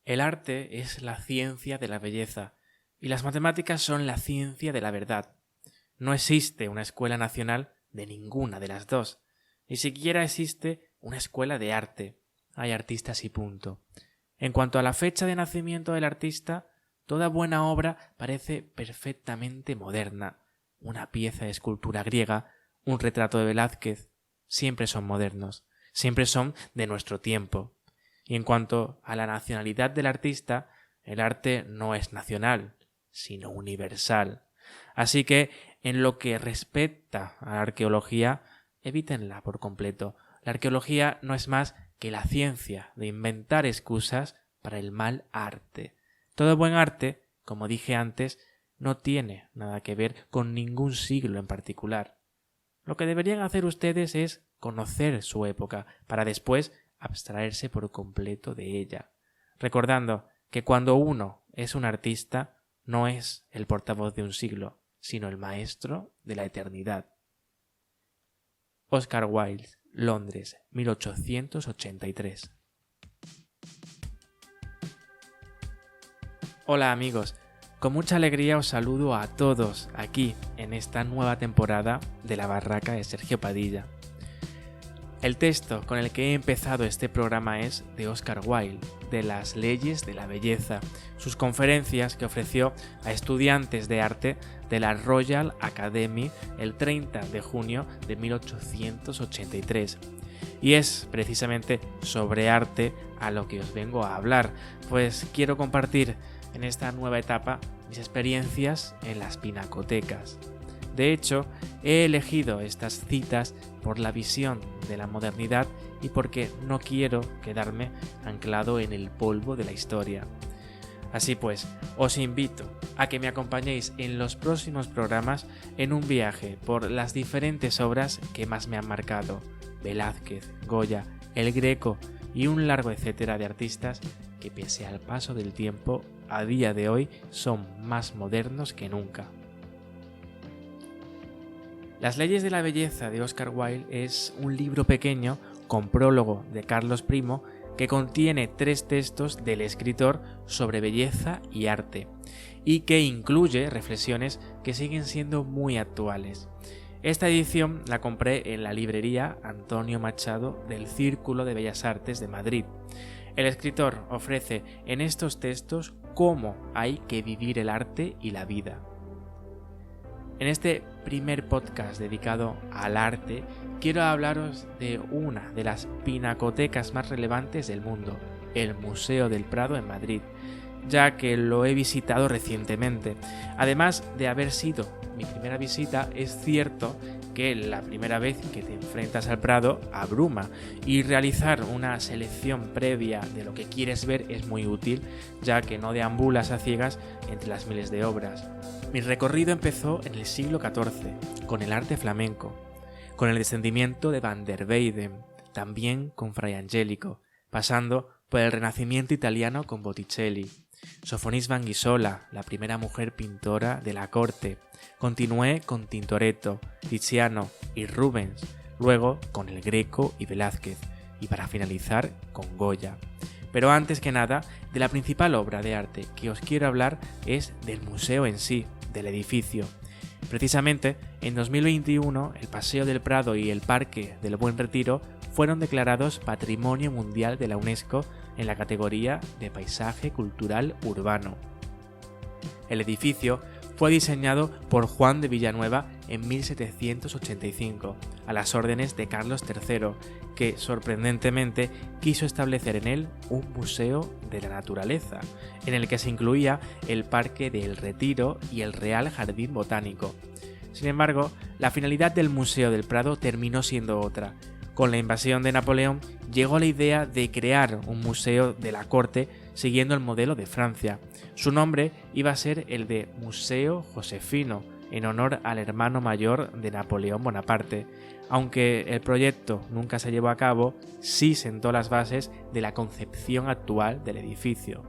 El arte es la ciencia de la belleza y las matemáticas son la ciencia de la verdad. No existe una escuela nacional de ninguna de las dos. Ni siquiera existe una escuela de arte. Hay artistas y punto. En cuanto a la fecha de nacimiento del artista, toda buena obra parece perfectamente moderna. Una pieza de escultura griega, un retrato de Velázquez, siempre son modernos, siempre son de nuestro tiempo. Y en cuanto a la nacionalidad del artista, el arte no es nacional, sino universal. Así que, en lo que respecta a la arqueología, evítenla por completo. La arqueología no es más que la ciencia de inventar excusas para el mal arte. Todo buen arte, como dije antes, no tiene nada que ver con ningún siglo en particular. Lo que deberían hacer ustedes es conocer su época para después abstraerse por completo de ella, recordando que cuando uno es un artista no es el portavoz de un siglo, sino el maestro de la eternidad. Oscar Wilde, Londres, 1883. Hola amigos, con mucha alegría os saludo a todos aquí en esta nueva temporada de La Barraca de Sergio Padilla. El texto con el que he empezado este programa es de Oscar Wilde, de Las leyes de la belleza, sus conferencias que ofreció a estudiantes de arte de la Royal Academy el 30 de junio de 1883. Y es precisamente sobre arte a lo que os vengo a hablar, pues quiero compartir en esta nueva etapa mis experiencias en las pinacotecas. De hecho, he elegido estas citas por la visión de la modernidad y porque no quiero quedarme anclado en el polvo de la historia. Así pues, os invito a que me acompañéis en los próximos programas en un viaje por las diferentes obras que más me han marcado: Velázquez, Goya, El Greco y un largo etcétera de artistas que, pese al paso del tiempo, a día de hoy son más modernos que nunca. Las leyes de la belleza de Oscar Wilde es un libro pequeño con prólogo de Carlos Primo que contiene 3 textos del escritor sobre belleza y arte y que incluye reflexiones que siguen siendo muy actuales. Esta edición la compré en la librería Antonio Machado del Círculo de Bellas Artes de Madrid. El escritor ofrece en estos textos cómo hay que vivir el arte y la vida. En este primer podcast dedicado al arte, quiero hablaros de una de las pinacotecas más relevantes del mundo, el Museo del Prado en Madrid, ya que lo he visitado recientemente. Además de haber sido mi primera visita, es cierto que la primera vez que te enfrentas al Prado abruma y realizar una selección previa de lo que quieres ver es muy útil, ya que no deambulas a ciegas entre las miles de obras. Mi recorrido empezó en el siglo XIV, con el arte flamenco, con el descendimiento de Van der Weyden, también con Fray Angelico, pasando por el Renacimiento italiano con Botticelli, Sofonisba Anguissola, la primera mujer pintora de la corte. Continué con Tintoretto, Tiziano y Rubens, luego con El Greco y Velázquez, y para finalizar con Goya. Pero antes que nada, de la principal obra de arte que os quiero hablar es del museo en sí, del edificio. Precisamente, en 2021, el Paseo del Prado y el Parque del Buen Retiro fueron declarados Patrimonio Mundial de la UNESCO en la categoría de Paisaje Cultural Urbano. El edificio fue diseñado por Juan de Villanueva en 1785, a las órdenes de Carlos III, que sorprendentemente quiso establecer en él un museo de la naturaleza, en el que se incluía el Parque del Retiro y el Real Jardín Botánico. Sin embargo, la finalidad del Museo del Prado terminó siendo otra. Con la invasión de Napoleón llegó la idea de crear un museo de la corte siguiendo el modelo de Francia. Su nombre iba a ser el de Museo Josefino, en honor al hermano mayor de Napoleón Bonaparte. Aunque el proyecto nunca se llevó a cabo, sí sentó las bases de la concepción actual del edificio.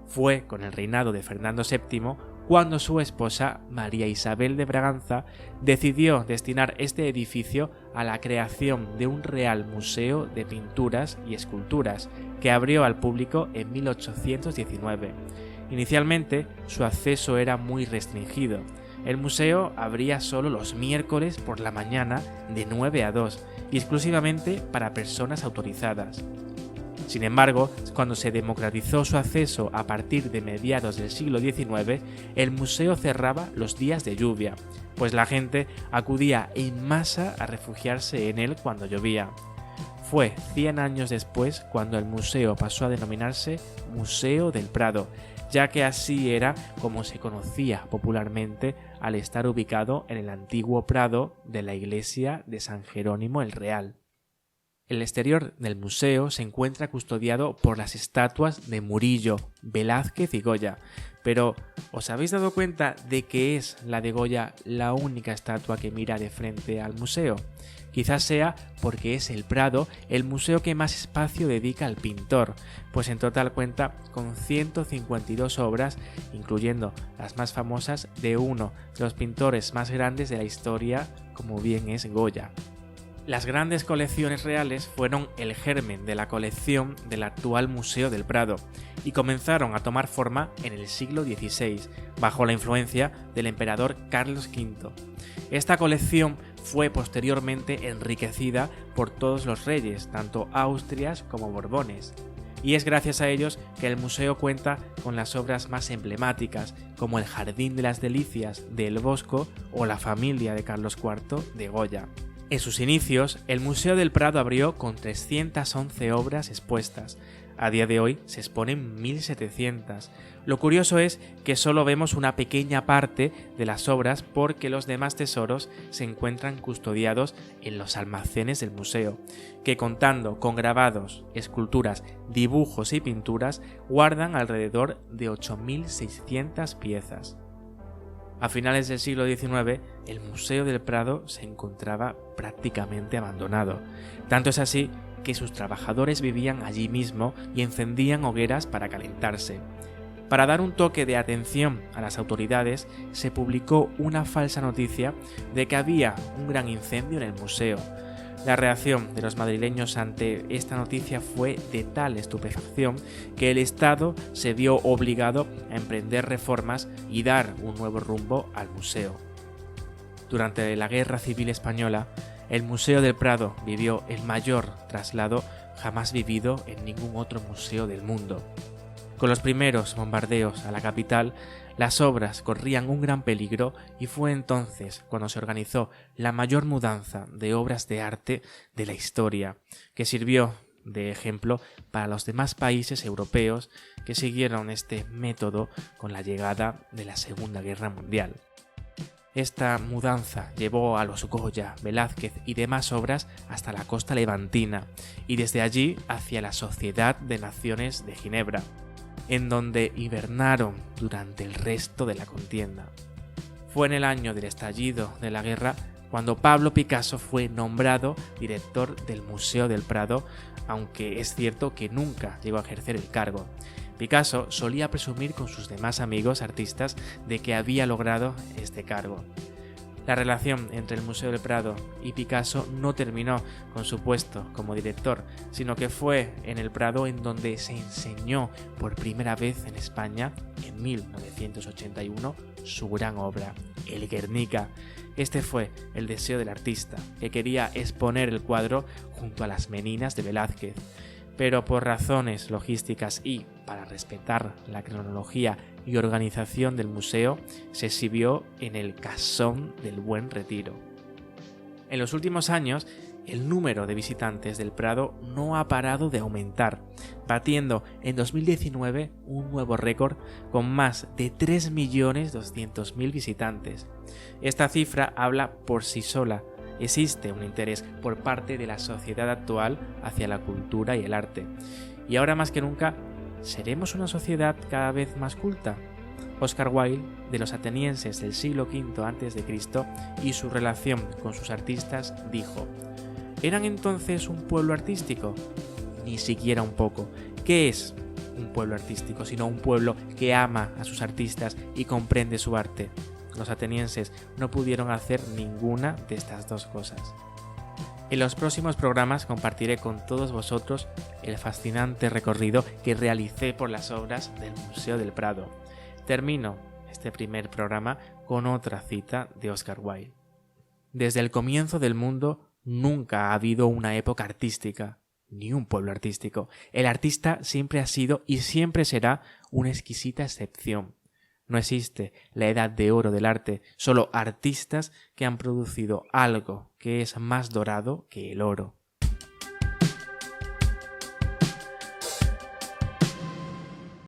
Fue con el reinado de Fernando VII cuando su esposa, María Isabel de Braganza, decidió destinar este edificio a la creación de un real museo de pinturas y esculturas que abrió al público en 1819. Inicialmente, su acceso era muy restringido. El museo abría solo los miércoles por la mañana de 9 a 2 y exclusivamente para personas autorizadas. Sin embargo, cuando se democratizó su acceso a partir de mediados del siglo XIX, el museo cerraba los días de lluvia, pues la gente acudía en masa a refugiarse en él cuando llovía. Fue 100 años después cuando el museo pasó a denominarse Museo del Prado, ya que así era como se conocía popularmente al estar ubicado en el antiguo prado de la iglesia de San Jerónimo el Real. El exterior del museo se encuentra custodiado por las estatuas de Murillo, Velázquez y Goya, pero ¿os habéis dado cuenta de que es la de Goya la única estatua que mira de frente al museo? Quizás sea porque es el Prado el museo que más espacio dedica al pintor, pues en total cuenta con 152 obras, incluyendo las más famosas de uno de los pintores más grandes de la historia, como bien es Goya. Las grandes colecciones reales fueron el germen de la colección del actual Museo del Prado y comenzaron a tomar forma en el siglo XVI, bajo la influencia del emperador Carlos V. Esta colección fue posteriormente enriquecida por todos los reyes, tanto austrias como borbones, y es gracias a ellos que el museo cuenta con las obras más emblemáticas, como el Jardín de las Delicias de El Bosco o la familia de Carlos IV de Goya. En sus inicios, el Museo del Prado abrió con 311 obras expuestas. A día de hoy se exponen 1700. Lo curioso es que solo vemos una pequeña parte de las obras porque los demás tesoros se encuentran custodiados en los almacenes del museo, que contando con grabados, esculturas, dibujos y pinturas, guardan alrededor de 8.600 piezas. A finales del siglo XIX, el Museo del Prado se encontraba prácticamente abandonado. Tanto es así que sus trabajadores vivían allí mismo y encendían hogueras para calentarse. Para dar un toque de atención a las autoridades, se publicó una falsa noticia de que había un gran incendio en el museo. La reacción de los madrileños ante esta noticia fue de tal estupefacción que el Estado se vio obligado a emprender reformas y dar un nuevo rumbo al museo. Durante la Guerra Civil Española, el Museo del Prado vivió el mayor traslado jamás vivido en ningún otro museo del mundo. Con los primeros bombardeos a la capital, las obras corrían un gran peligro y fue entonces cuando se organizó la mayor mudanza de obras de arte de la historia, que sirvió de ejemplo para los demás países europeos que siguieron este método con la llegada de la Segunda Guerra Mundial. Esta mudanza llevó a los Goya, Velázquez y demás obras hasta la costa levantina y desde allí hacia la Sociedad de Naciones de Ginebra, en donde hibernaron durante el resto de la contienda. Fue en el año del estallido de la guerra cuando Pablo Picasso fue nombrado director del Museo del Prado, aunque es cierto que nunca llegó a ejercer el cargo. Picasso solía presumir con sus demás amigos artistas de que había logrado este cargo. La relación entre el Museo del Prado y Picasso no terminó con su puesto como director, sino que fue en el Prado en donde se enseñó por primera vez en España, en 1981, su gran obra, el Guernica. Este fue el deseo del artista, que quería exponer el cuadro junto a las Meninas de Velázquez, pero por razones logísticas y para respetar la cronología y organización del museo, se exhibió en el Casón del Buen Retiro. En los últimos años, el número de visitantes del Prado no ha parado de aumentar, batiendo en 2019 un nuevo récord con más de 3.200.000 visitantes. Esta cifra habla por sí sola. Existe un interés por parte de la sociedad actual hacia la cultura y el arte. Y ahora más que nunca, ¿seremos una sociedad cada vez más culta? Oscar Wilde, de los atenienses del siglo V a.C. y su relación con sus artistas, dijo: ¿eran entonces un pueblo artístico? Ni siquiera un poco. ¿Qué es un pueblo artístico sino un pueblo que ama a sus artistas y comprende su arte? Los atenienses no pudieron hacer ninguna de estas dos cosas. En los próximos programas compartiré con todos vosotros el fascinante recorrido que realicé por las obras del Museo del Prado. Termino este primer programa con otra cita de Oscar Wilde. Desde el comienzo del mundo nunca ha habido una época artística, ni un pueblo artístico. El artista siempre ha sido y siempre será una exquisita excepción. No existe la edad de oro del arte, solo artistas que han producido algo que es más dorado que el oro.